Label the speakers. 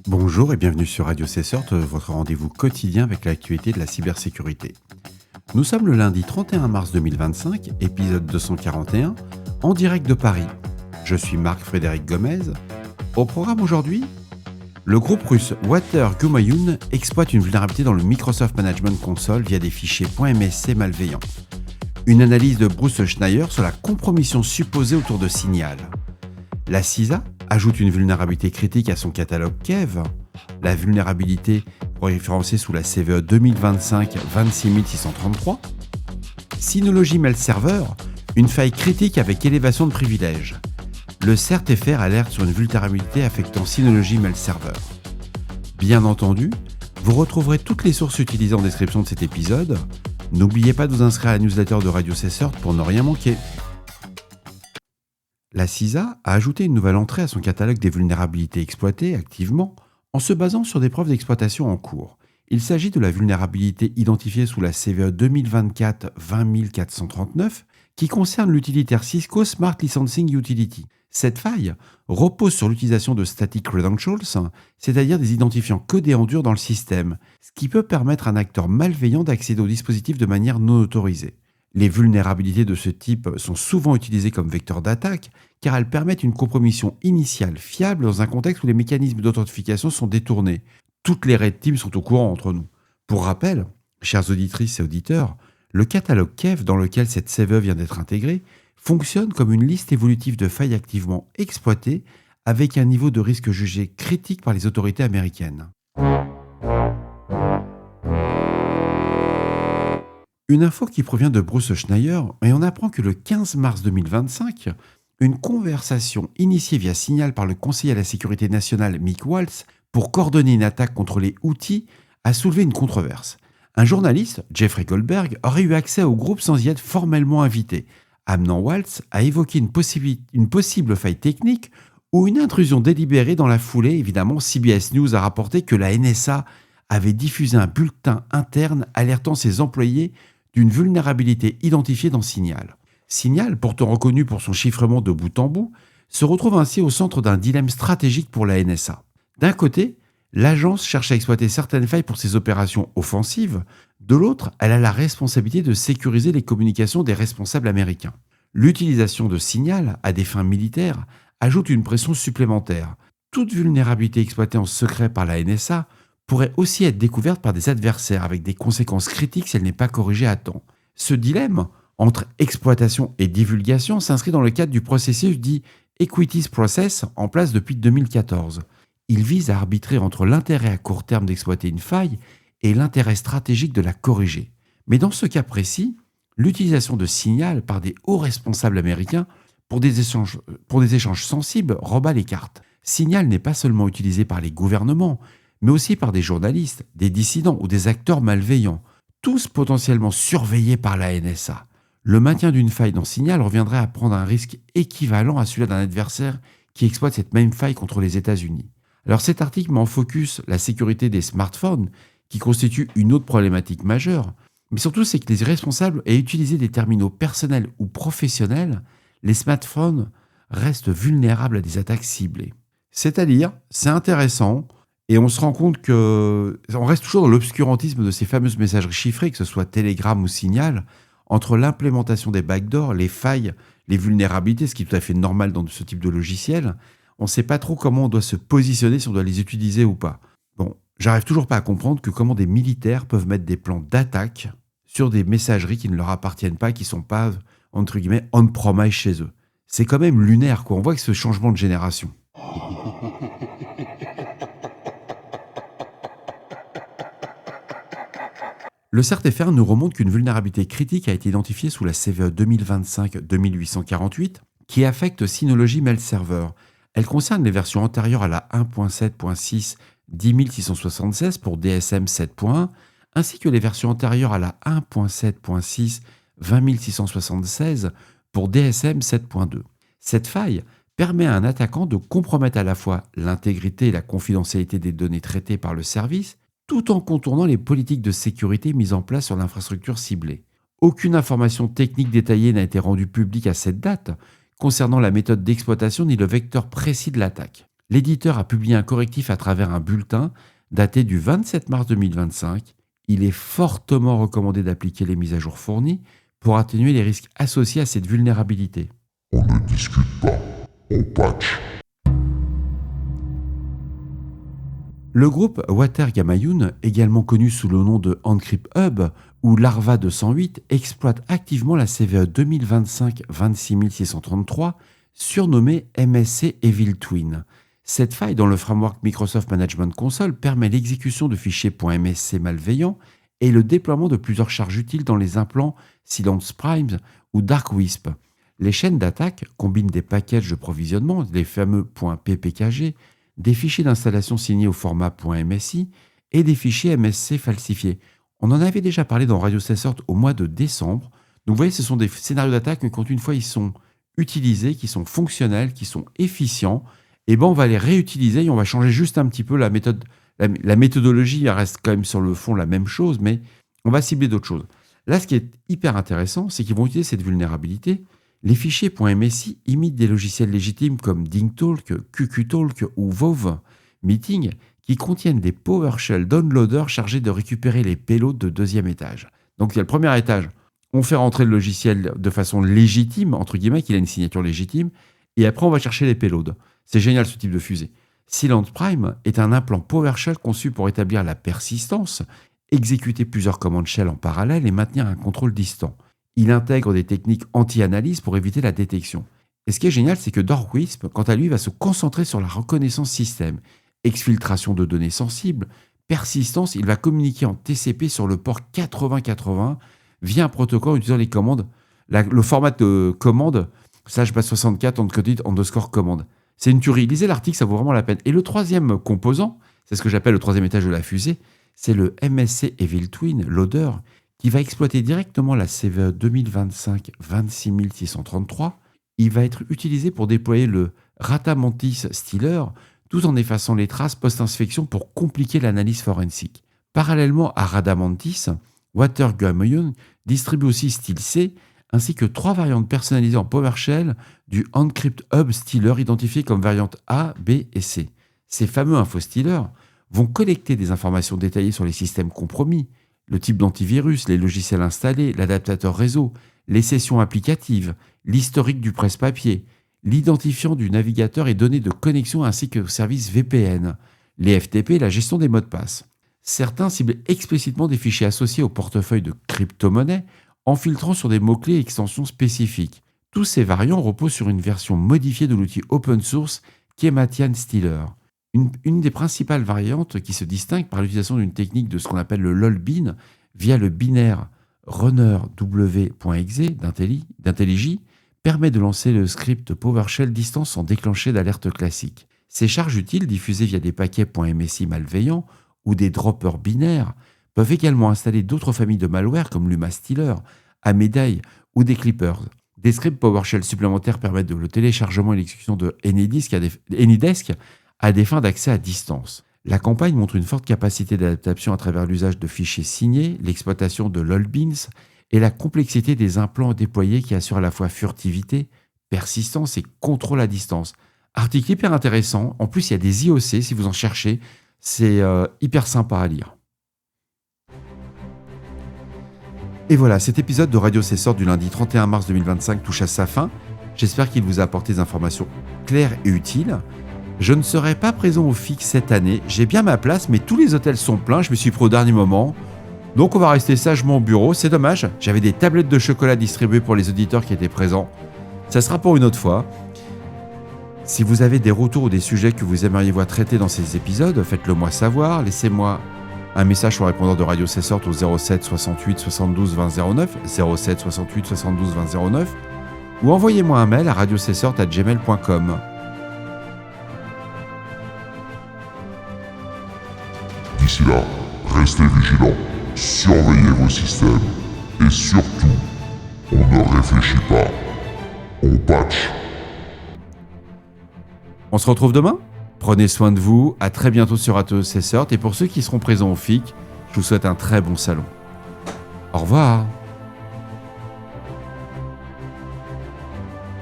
Speaker 1: Bonjour et bienvenue sur Radio CSORT, votre rendez-vous quotidien avec l'actualité de la cybersécurité. Nous sommes le lundi 31 mars 2025, épisode 241, en direct de Paris. Je suis Marc-Frédéric Gomez. Au programme aujourd'hui, le groupe russe Water Gumayun exploite une vulnérabilité dans le Microsoft Management Console via des fichiers .msc malveillants. Une analyse de Bruce Schneier sur la compromission supposée autour de Signal. La CISA ajoute une vulnérabilité critique à son catalogue KEV. La vulnérabilité référencée sous la CVE 2025-26633. Synology Mail Server, une faille critique avec élévation de privilèges. Le CERT-FR alerte sur une vulnérabilité affectant Synology Mail Server. Bien entendu, vous retrouverez toutes les sources utilisées en description de cet épisode. N'oubliez pas de vous inscrire à la newsletter de Radio CSORT pour ne rien manquer. La CISA a ajouté une nouvelle entrée à son catalogue des vulnérabilités exploitées activement en se basant sur des preuves d'exploitation en cours. Il s'agit de la vulnérabilité identifiée sous la CVE 2024-20439 qui concerne l'utilitaire Cisco Smart Licensing Utility. Cette faille repose sur l'utilisation de static credentials, c'est-à-dire des identifiants codés en dur dans le système, ce qui peut permettre à un acteur malveillant d'accéder au dispositif de manière non autorisée. Les vulnérabilités de ce type sont souvent utilisées comme vecteurs d'attaque car elles permettent une compromission initiale fiable dans un contexte où les mécanismes d'authentification sont détournés. Toutes les Red Teams sont au courant entre nous. Pour rappel, chères auditrices et auditeurs, le catalogue KEV dans lequel cette CVE vient d'être intégrée fonctionne comme une liste évolutive de failles activement exploitées avec un niveau de risque jugé critique par les autorités américaines. Une info qui provient de Bruce Schneier, et on apprend que le 15 mars 2025, une conversation initiée via Signal par le conseiller à la sécurité nationale Mick Waltz pour coordonner une attaque contre les Houthis a soulevé une controverse. Un journaliste, Jeffrey Goldberg, aurait eu accès au groupe sans y être formellement invité, amenant Waltz à évoquer une possible faille technique ou une intrusion délibérée dans la foulée. Évidemment, CBS News a rapporté que la NSA avait diffusé un bulletin interne alertant ses employés d'une vulnérabilité identifiée dans Signal. Signal, pourtant reconnu pour son chiffrement de bout en bout, se retrouve ainsi au centre d'un dilemme stratégique pour la NSA. D'un côté, l'agence cherche à exploiter certaines failles pour ses opérations offensives. De l'autre, elle a la responsabilité de sécuriser les communications des responsables américains. L'utilisation de Signal à des fins militaires ajoute une pression supplémentaire. Toute vulnérabilité exploitée en secret par la NSA pourrait aussi être découverte par des adversaires avec des conséquences critiques si elle n'est pas corrigée à temps. Ce dilemme entre exploitation et divulgation s'inscrit dans le cadre du processus dit Equities Process en place depuis 2014. Il vise à arbitrer entre l'intérêt à court terme d'exploiter une faille et l'intérêt stratégique de la corriger. Mais dans ce cas précis, l'utilisation de Signal par des hauts responsables américains pour des échanges sensibles rebat les cartes. Signal n'est pas seulement utilisé par les gouvernements, mais aussi par des journalistes, des dissidents ou des acteurs malveillants, tous potentiellement surveillés par la NSA. Le maintien d'une faille dans Signal reviendrait à prendre un risque équivalent à celui d'un adversaire qui exploite cette même faille contre les États-Unis. Alors cet article met en focus la sécurité des smartphones, qui constitue une autre problématique majeure, mais surtout c'est que les responsables aient utilisé des terminaux personnels ou professionnels, les smartphones restent vulnérables à des attaques ciblées. C'est-à-dire, c'est intéressant, et on se rend compte qu'on reste toujours dans l'obscurantisme de ces fameuses messageries chiffrées, que ce soit Telegram ou Signal, entre l'implémentation des backdoors, les failles, les vulnérabilités, ce qui est tout à fait normal dans ce type de logiciel. On ne sait pas trop comment on doit se positionner, si on doit les utiliser ou pas. Bon, j'arrive toujours pas à comprendre que comment des militaires peuvent mettre des plans d'attaque sur des messageries qui ne leur appartiennent pas, qui ne sont pas, entre guillemets, on-premise chez eux. C'est quand même lunaire, quoi. On voit que ce changement de génération. Le CERT-FR nous remonte qu'une vulnérabilité critique a été identifiée sous la CVE 2025-2848 qui affecte Synology Mail Server. Elle concerne les versions antérieures à la 1.7.6 10676 pour DSM 7.1 ainsi que les versions antérieures à la 1.7.6 20676 pour DSM 7.2. Cette faille permet à un attaquant de compromettre à la fois l'intégrité et la confidentialité des données traitées par le service, tout en contournant les politiques de sécurité mises en place sur l'infrastructure ciblée. Aucune information technique détaillée n'a été rendue publique à cette date concernant la méthode d'exploitation ni le vecteur précis de l'attaque. L'éditeur a publié un correctif à travers un bulletin daté du 27 mars 2025. Il est fortement recommandé d'appliquer les mises à jour fournies pour atténuer les risques associés à cette vulnérabilité.
Speaker 2: On ne discute pas, on patch.
Speaker 1: Le groupe Watergamayun, également connu sous le nom de Encrypt Hub ou Larva 208, exploite activement la CVE 2025-26633, surnommée MSC Evil Twin. Cette faille dans le framework Microsoft Management Console permet l'exécution de fichiers .msc malveillants et le déploiement de plusieurs charges utiles dans les implants Silence Prime ou Dark Wisp. Les chaînes d'attaque combinent des packages de provisionnement, les fameux .ppkg, des fichiers d'installation signés au format .msi et des fichiers MSC falsifiés. On en avait déjà parlé dans Radio Cessort au mois de décembre. Donc vous voyez, ce sont des scénarios d'attaque, mais quand une fois ils sont utilisés, qui sont fonctionnels, qui sont efficients, et ben on va les réutiliser et on va changer juste un petit peu la méthode. La méthodologie reste quand même sur le fond la même chose, mais on va cibler d'autres choses. Là, ce qui est hyper intéressant, c'est qu'ils vont utiliser cette vulnérabilité. Les fichiers .msi imitent des logiciels légitimes comme DingTalk, QQTalk ou Vove Meeting qui contiennent des PowerShell downloaders chargés de récupérer les payloads de deuxième étage. Donc il y a le premier étage, on fait rentrer le logiciel de façon légitime, entre guillemets, qu'il a une signature légitime, et après on va chercher les payloads. C'est génial ce type de fusée. Silent Prime est un implant PowerShell conçu pour établir la persistance, exécuter plusieurs commandes shell en parallèle et maintenir un contrôle distant. Il intègre des techniques anti-analyse pour éviter la détection. Et ce qui est génial, c'est que Dark Wisp, quant à lui, va se concentrer sur la reconnaissance système, exfiltration de données sensibles, persistance. Il va communiquer en TCP sur le port 8080 via un protocole utilisant les commandes, le format de commande /64 _commande. C'est une tuerie. Lisez l'article, ça vaut vraiment la peine. Et le troisième composant, c'est ce que j'appelle le troisième étage de la fusée, c'est le MSC Evil Twin Loader, qui va exploiter directement la CVE 2025-26633. Il va être utilisé pour déployer le Radamantis Stealer, tout en effaçant les traces post-inspection pour compliquer l'analyse forensique. Parallèlement à Radamantis, Watergamayun distribue aussi StealC, ainsi que 3 variantes personnalisées en PowerShell du Encrypt Hub Stealer identifiées comme variantes A, B et C. Ces fameux info-stealers vont collecter des informations détaillées sur les systèmes compromis, le type d'antivirus, les logiciels installés, l'adaptateur réseau, les sessions applicatives, l'historique du presse-papier, l'identifiant du navigateur et données de connexion ainsi que services VPN, les FTP et la gestion des mots de passe. Certains ciblent explicitement des fichiers associés au portefeuille de crypto-monnaies en filtrant sur des mots-clés et extensions spécifiques. Tous ces variants reposent sur une version modifiée de l'outil open source Kematian Stealer. Une des principales variantes qui se distingue par l'utilisation d'une technique de ce qu'on appelle le LOLBIN via le binaire runnerw.exe d'IntelliJ permet de lancer le script PowerShell distance sans déclencher d'alerte classique. Ces charges utiles diffusées via des paquets .msi malveillants ou des droppers binaires peuvent également installer d'autres familles de malware comme l'UmaStealer, Ameday ou des Clippers. Des scripts PowerShell supplémentaires permettent le téléchargement et l'exécution de AnyDesk à des fins d'accès à distance. La campagne montre une forte capacité d'adaptation à travers l'usage de fichiers signés, l'exploitation de LOLBINS et la complexité des implants déployés qui assurent à la fois furtivité, persistance et contrôle à distance. Article hyper intéressant. En plus, il y a des IOC si vous en cherchez. C'est hyper sympa à lire. Et voilà, cet épisode de Radio Cessort du lundi 31 mars 2025 touche à sa fin. J'espère qu'il vous a apporté des informations claires et utiles. Je ne serai pas présent au FIC cette année. J'ai bien ma place, mais tous les hôtels sont pleins. Je me suis pris au dernier moment. Donc on va rester sagement au bureau. C'est dommage. J'avais des tablettes de chocolat distribuées pour les auditeurs qui étaient présents. Ça sera pour une autre fois. Si vous avez des retours ou des sujets que vous aimeriez voir traités dans ces épisodes, faites-le moi savoir. Laissez-moi un message sur le répondeur de Radio Cessort au 07 68 72 20 09, 07 68 72 20 09, ou envoyez-moi un mail à radiocessort@gmail.com.
Speaker 2: D'ici là, restez vigilants, surveillez vos systèmes et surtout, on ne réfléchit pas, on patch.
Speaker 1: On se retrouve demain ? Prenez soin de vous, à très bientôt sur Radio Cessort et pour ceux qui seront présents au FIC, je vous souhaite un très bon salon. Au revoir.